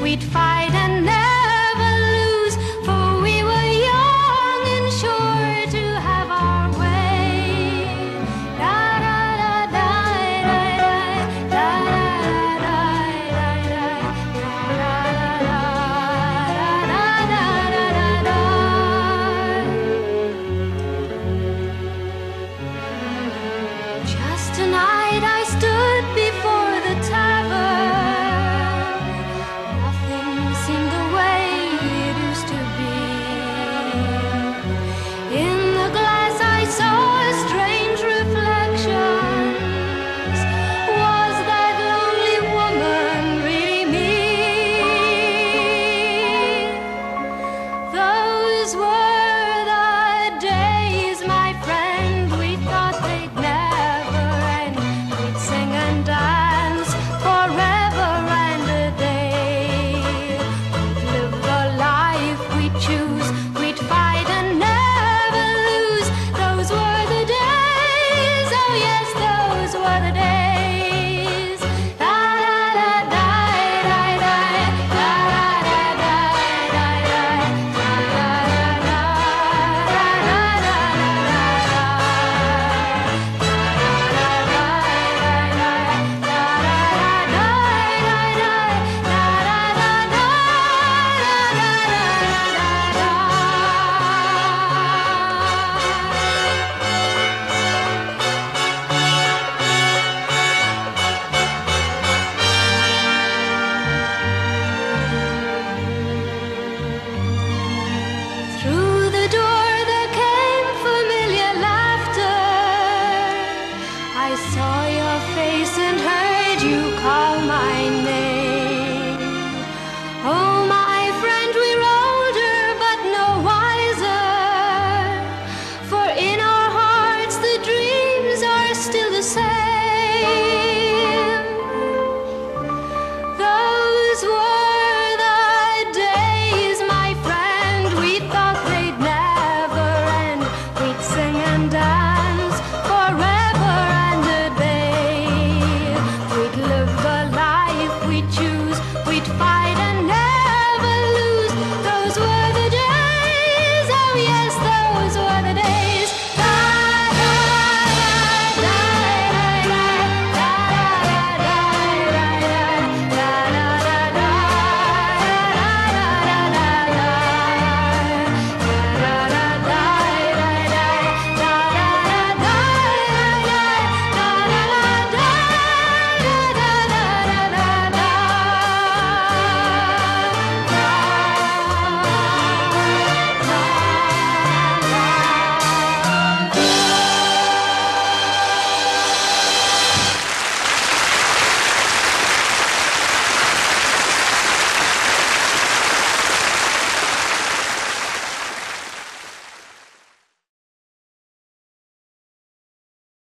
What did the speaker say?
we'd fight and never lose, for we were young and sure to have our way. Da da da da da da Just tonight I stood before the tavern. Nothing seemed the way it used to be. In the glass I saw strange reflections. Was that lonely woman really me? Those were the days, my friend, we thought they'd never end. We'd sing and dance forever and a day. We'd live the life we'd choose, we'd fight and never lose. Those were the days, oh yes, those were the days. Da da da da da da da da da Through the door there came familiar laughter. I saw your face and heard you call my name. Oh, my friend, we're older but no wiser, for in our hearts the dreams are still the same. Those were the days, my friend, we thought they'd never end. We'd sing and dance forever and a day. We'd live the life we'd choose, we'd fight